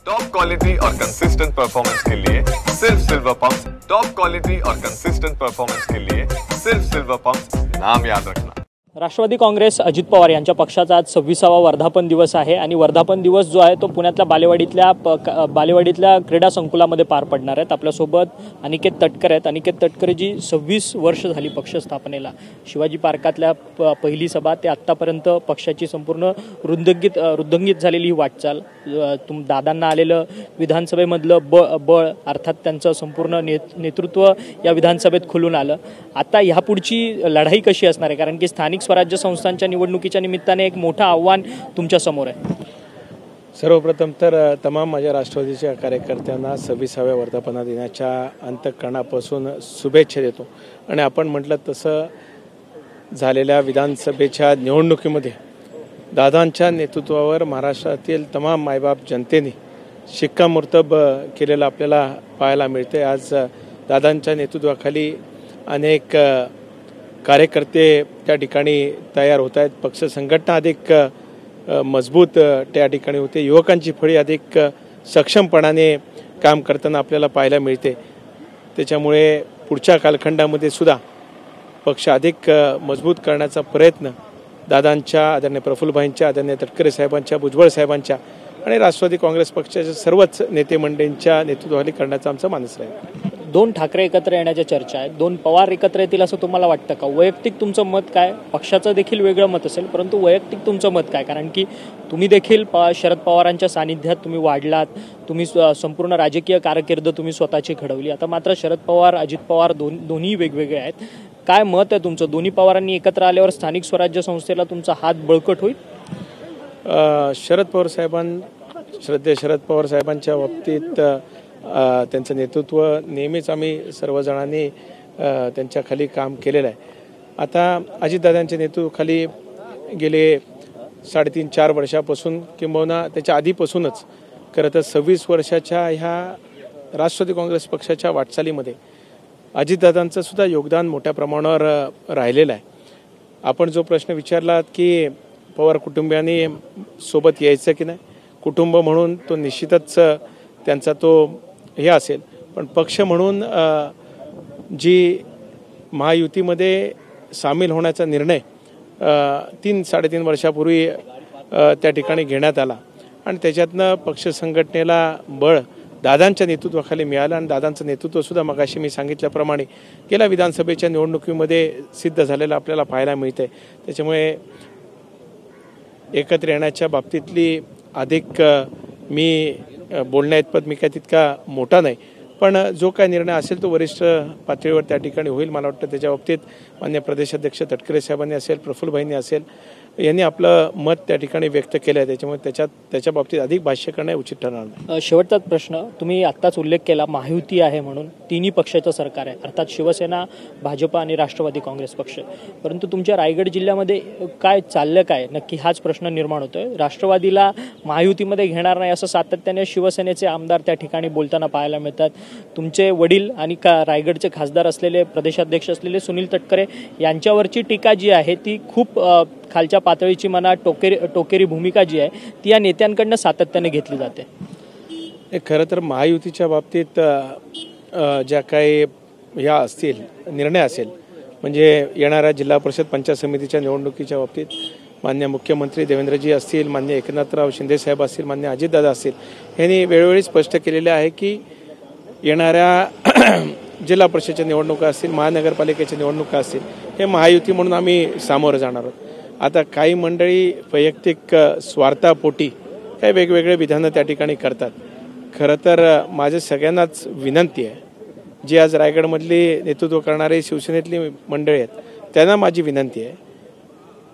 Top quality और consistent performance के लिए सिर्फ सिल्वर पंप्स। टॉप क्वालिटी और कंसिस्टेंट परफॉर्मेंस के लिए सिर्फ सिल्वर पंप्स, नाम याद रखना। राष्ट्रवादी काँग्रेस अजित पवार यांच्या पक्षाचा आज 26वा वर्धापन दिवस आहे आणि वर्धापन दिवस जो आहे तो पुण्यातल्या बालेवाडीतल्या क्रीडा संकुलामध्ये पार पडणार आहेत। आपल्यासोबत अनिकेत तटकर आहेत। अनिकेत तटकर जी 26 वर्ष झाली पक्ष स्थापनेला, शिवाजी पार्कातल्या पहिली सभा ते आत्तापर्यंत पक्षाची संपूर्ण रुद्दंगित झालेली ही वाटचाल, दादांना आलेलं विधानसभेमधलं बळ अर्थात त्यांचं संपूर्ण नेतृत्व या विधानसभेत खुलून आलं। आता ह्यापुढची लढाई कशी असणार आहे, कारण की स्थानिक स्वराज्य संस्थांच्या निवडणुकीच्या निमित्ताने एक मोठं आव्हान तुमच्या समोर आहे। सर्वप्रथम तर तमाम माझ्या राष्ट्रवादीच्या कार्यकर्त्यांना 26व्या वर्धापन दिनाच्या अंतःकरणापासून शुभेच्छा देतो। आणि आपण म्हटलं तसं झालेल्या विधानसभेच्या निवडणुकीमध्ये दादांच्या नेतृत्वावर महाराष्ट्रातील तमाम मायबाप जनतेने शिक्कामोर्तब केलेलं आपल्याला पाहायला मिळते। आज दादांच्या नेतृत्वाखाली अनेक कार्यकर्ते त्या ठिकाणी तयार होत आहेत। पक्ष संघटना अधिक मजबूत त्या ठिकाणी होते। युवकांची फळी अधिक सक्षमपणाने काम करताना आपल्याला पाहायला मिळते। त्याच्यामुळे पुढच्या कालखंडामध्ये सुद्धा पक्ष अधिक मजबूत करण्याचा प्रयत्न दादांच्या, आदरणीय प्रफुल्लभाईंच्या, आदरणीय तटकरे साहेबांच्या, भुजबळ साहेबांच्या आणि राष्ट्रवादी काँग्रेस पक्षाच्या सर्वच नेते मंडळींच्या नेतृत्वाखाली करण्याचा आमचा मानस राहील। 2 ठाकरे एकत्र येण्याच्या चर्चा आहेत, 2 पवार एकत्र येतील असं तुम्हाला वाटतं का? वैयक्तिक तुमचं मत काय? पक्षाचं देखील वेगळं मत असेल, परंतु वैयक्तिक तुमचं मत काय? कारण की तुम्ही देखील शरद पवारांच्या सानिध्यात तुम्ही वाढलात, तुम्ही संपूर्ण राजकीय कारकीर्द तुम्ही स्वतःची घडवली। आता मात्र शरद पवार, अजित पवार दोन्ही वेगवेगळे आहेत। काय मत आहे तुमचं? दोन्ही पवारांनी एकत्र आल्यावर स्थानिक स्वराज्य संस्थेला तुमचा हात बळकट होईल? शरद पवार साहेबांच्या बाबतीत त्यांचं नेतृत्व नेहमीच आम्ही सर्वजणांनी त्यांच्या खाली काम केलेलं आहे। आता अजितदादांच्या नेतृत्वाखाली गेले 3.5-4 वर्षापासून किंबहुना त्याच्या आधीपासूनच खरं तर 26 वर्षाच्या ह्या राष्ट्रवादी काँग्रेस पक्षाच्या वाटचालीमध्ये अजितदादांचं सुद्धा योगदान मोठ्या प्रमाणावर राहिलेलं आहे। आपण जो प्रश्न विचारलात की पवार कुटुंबियांनी सोबत यायचं की नाही, कुटुंब म्हणून तो निश्चितच त्यांचा तो हे असेल, पण पक्ष म्हणून जी महायुतीमध्ये सामील होण्याचा निर्णय 3-3.5 वर्षापूर्वी त्या ठिकाणी घेण्यात आला आणि त्याच्यातनं पक्ष संघटनेला बळ दादांच्या नेतृत्वाखाली मिळालं आणि दादांचं नेतृत्वसुद्धा मगाशी मी सांगितल्याप्रमाणे गेल्या विधानसभेच्या निवडणुकीमध्ये सिद्ध झालेलं आपल्याला पाहायला मिळतंय। त्याच्यामुळे एकत्र येण्याच्या बाबतीतली अधिक मी बोलण्याइतपत मी काय तितका मोठा नाही, पण जो काय निर्णय असेल तो वरिष्ठ पातळीवर त्या ठिकाणी होईल। मला वाटतं त्याच्या बाबतीत मान्य प्रदेशाध्यक्ष तटकरे साहेबांनी असेल, प्रफुल्लभाईंनी असेल, यांनी आपलं मत त्या ठिकाणी व्यक्त केलं आहे। त्याच्यामुळे त्याच्या बाबतीत अधिक भाष्य करणं उचित ठरणार नाही। शेवटचाच प्रश्न, तुम्ही आत्ताच उल्लेख केला महायुती आहे म्हणून, तिन्ही पक्षाचं सरकार आहे, अर्थात शिवसेना, भाजप आणि राष्ट्रवादी काँग्रेस पक्ष, परंतु तुमच्या रायगड जिल्ह्यामध्ये काय चाललं काय नक्की हाच प्रश्न निर्माण होतोय। राष्ट्रवादीला महायुतीमध्ये घेणार नाही असं सातत्याने शिवसेनेचे आमदार त्या ठिकाणी बोलताना पाहायला मिळतात। तुमचे वडील आणि रायगडचे खासदार असलेले, प्रदेशाध्यक्ष असलेले सुनील तटकरे यांच्यावरची टीका जी आहे ती खूप खालच्या पातळीची म्हणा टोकेरी भूमिका जी आहे ती या नेत्यांकडनं सातत्याने घेतली जाते। खरं तर महायुतीच्या बाबतीत ज्या काही ह्या असतील निर्णय असेल, म्हणजे येणाऱ्या जिल्हा परिषद पंचायत समितीच्या निवडणुकीच्या बाबतीत मान्य मुख्यमंत्री देवेंद्रजी असतील, मान्य एकनाथराव शिंदे साहेब असतील, मान्य अजितदादा असतील, यांनी वेळोवेळी स्पष्ट केलेले आहे की येणाऱ्या जिल्हा परिषदेच्या निवडणुका असतील, महानगरपालिकेच्या निवडणुका असतील, हे महायुती म्हणून आम्ही सामोरं जाणार आहोत। आता काही मंडळी वैयक्तिक स्वार्थापोटी काही वेगवेगळे विधानं त्या ठिकाणी करतात। खरं तर माझं सगळ्यांनाच विनंती आहे, जी आज रायगडमधली नेतृत्व करणारे शिवसेनेतली मंडळी आहेत त्यांना माझी विनंती आहे,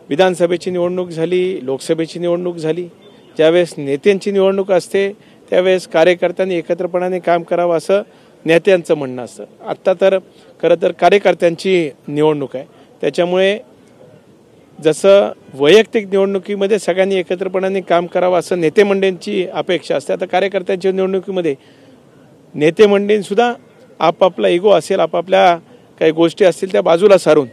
विधानसभेची निवडणूक झाली, लोकसभेची निवडणूक झाली, ज्यावेळेस नेत्यांची निवडणूक असते त्यावेळेस कार्यकर्त्यांनी एकत्रपणाने काम करावं असं नेत्यांचं म्हणणं असतं। आत्ता तर खरं तर कार्यकर्त्यांची निवडणूक आहे, त्याच्यामुळे जसं वैयक्तिक निवडणुकीमध्ये सगळ्यांनी एकत्रपणाने काम करावं असं नेते मंडळींची अपेक्षा असते, आता कार्यकर्त्यांच्या निवडणुकीमध्ये नेते मंडळींसुद्धा आपापला इगो असेल, आपापल्या काही गोष्टी असतील त्या बाजूला सारून,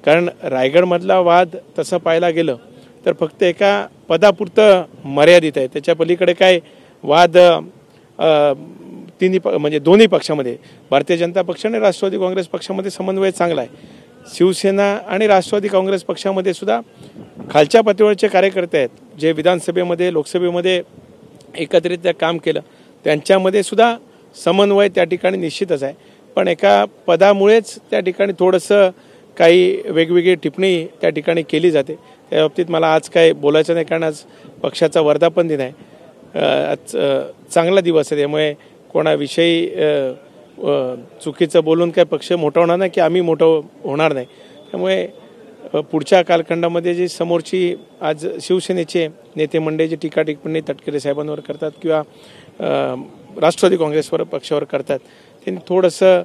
कारण रायगडमधला वाद तसं पाहायला गेलं तर फक्त एका पदापुरतं मर्यादित आहे, त्याच्या पलीकडे काय वाद म्हणजे दोन्ही पक्षामध्ये भारतीय जनता पक्ष आणि राष्ट्रवादी काँग्रेस पक्षामध्ये समन्वय चांगला आहे. शिवसेना आणि राष्ट्रवादी काँग्रेस पक्षामध्ये सुद्धा खालच्या पातळीवरचे कार्यकर्ते आहेत जे विधानसभेमध्ये लोकसभेमध्ये एकत्रितरित्या काम केलं, त्यांच्यामध्ये सुद्धा समन्वय त्या ठिकाणी निश्चितच आहे. पण एका पदामुळेच त्या ठिकाणी थोडंसं काही वेगवेगळी टिप्पणी त्या ठिकाणी केली जाते. त्या बाबतीत मला आज काय बोलायचं नाही, कारण आज पक्षाचा वर्धापन दिन आहे. आज चांगला दिवस आहे, त्यामुळे कोणाविषयी चुकीचं बोलून काय पक्ष मोठा होणार नाही की आम्ही मोठं होणार नाही. त्यामुळे पुढच्या कालखंडामध्ये जी समोरची आज शिवसेनेचे नेते मंडळी जी टीका टिप्पणी तटकरे साहेबांवर करतात किंवा राष्ट्रवादी काँग्रेसवर पक्षावर करतात, त्यांनी थोडंसं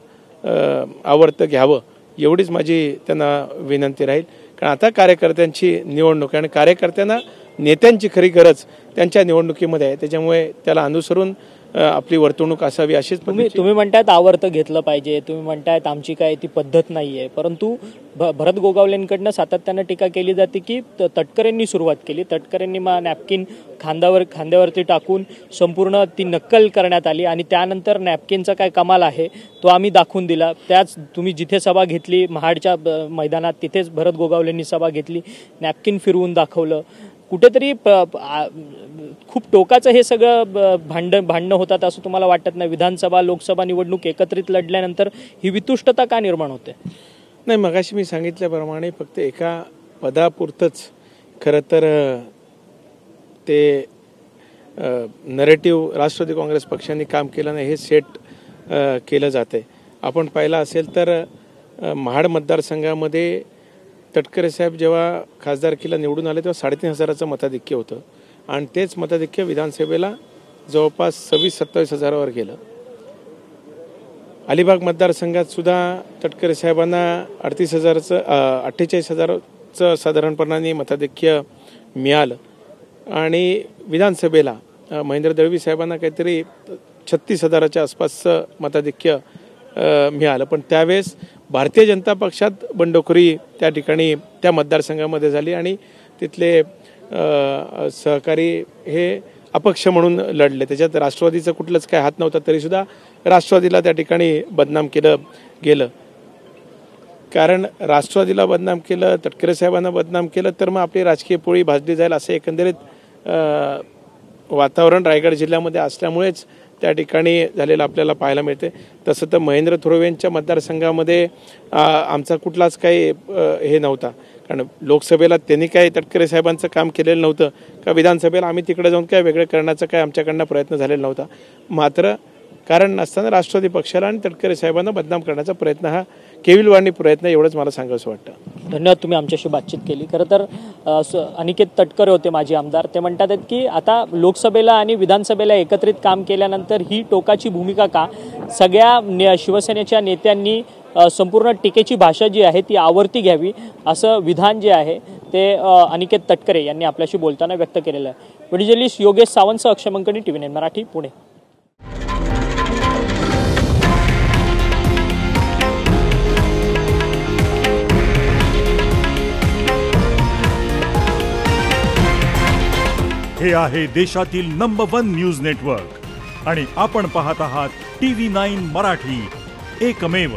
आवर्त घ्यावं एवढीच माझी त्यांना विनंती राहील. कारण आता कार्यकर्त्यांची निवडणूक आहे आणि कार्यकर्त्यांना नेत्यांची खरी गरज त्यांच्या निवडणुकीमध्ये आहे. त्याच्यामुळे त्याला अनुसरून आपली वर्तणूक असावी अशीच तुम्ही म्हणतायत आवर्त घेतलं पाहिजे, तुम्ही म्हणतायत आमची काय ती पद्धत नाहीये, परंतु भरत गोगावलेंकडनं सातत्यानं टीका केली जाते की तटकरेंनी सुरुवात केली, तटकरेंनी नॅपकिन खांद्यावरती टाकून संपूर्ण ती नक्कल करण्यात आली आणि त्यानंतर नॅपकिनचा काय कमाल आहे तो आम्ही दाखवून दिला. त्याच तुम्ही जिथे सभा घेतली महाडच्या मैदानात तिथेच भरत गोगावलेंनी सभा घेतली, नॅपकिन फिरवून दाखवलं. कुठेतरी खूप टोकाचं हे सगळं भांडणं होतात असं तुम्हाला वाटत नाही? विधानसभा लोकसभा निवडणूक एकत्रित लढल्यानंतर ही वितुष्टता का निर्माण होते? नाही, मगाशी मी सांगितल्याप्रमाणे फक्त एका पदापुरतंच खरं तर ते नरेटिव्ह राष्ट्रवादी काँग्रेस पक्षाने काम केलं नाही हे सेट केलं जाते. आपण पाहिलं असेल तर महाड मतदारसंघामध्ये तटकरे साहेब जेव्हा खासदारकीला निवडून आले तेव्हा 3,500 मताधिक्य होतं आणि तेच मताधिक्य विधानसभेला जवळपास 26-27 हजारावर गेलं. अलिबाग मतदारसंघात सुद्धा तटकरे साहेबांना 48,000चं साधारणपणाने मताधिक्य मिळालं आणि विधानसभेला महेंद्र दळवी साहेबांना काहीतरी 36,000च्या आसपासचं मताधिक्य मिळालं. पण त्यावेळेस भारतीय जनता पक्षात बंडखोरी त्या ठिकाणी त्या मतदारसंघामध्ये झाली आणि तिथले सहकारी हे अपक्ष म्हणून लढले. त्याच्यात राष्ट्रवादीचं कुठलंच काय हात नव्हता, तरीसुद्धा राष्ट्रवादीला त्या ठिकाणी बदनाम केलं गेलं. कारण राष्ट्रवादीला बदनाम केलं, तटकरे साहेबांना बदनाम केलं तर मग आपली राजकीय पोळी भाजली जाईल असं एकंदरीत वातावरण रायगड जिल्ह्यामध्ये असल्यामुळेच त्या ठिकाणी झालेलं आपल्याला पाहायला मिळते. तसं तर महेंद्र थोरवेंच्या मतदारसंघामध्ये आमचा कुठलाच काही हे नव्हता, कारण लोकसभेला त्यांनी काही तटकरे साहेबांचं काम केलेलं नव्हतं का विधानसभेला आम्ही तिकडे जाऊन काय वेगळं करण्याचा काय आमच्याकडनं प्रयत्न झालेला नव्हता. मात्र कारण नसताना राष्ट्रवादी पक्षाला आणि तटकरे साहेबांना बदनाम करण्याचा प्रयत्न हा केविलवाणी प्रयत्न, एवढंच मला सांगावंसं वाटतं. धन्यवाद, तुम्ही आमच्याशी बातचीत केली. खरं तर अनिकेत तटकरे होते माजी आमदार, ते म्हणतात की आता लोकसभेला आणि विधानसभेला एकत्रित काम केल्यानंतर ही टोकाची भूमिका का? सगळ्या शिवसेनेच्या नेत्यांनी संपूर्ण टीकेची भाषा जी आहे ती आवर्ती घ्यावी असं विधान जे आहे ते अनिकेत तटकरे यांनी आपल्याशी बोलताना व्यक्त केलेलं आहे. व्हिडिओ जर्नलिस्ट योगेश सावंत, अक्षय मंकणी, TV9 मराठी, पुणे. हे आहे देशातील नंबर 1 न्यूज नेटवर्क आणि आपण पाहत आहात TV9 मराठी, एकमेव.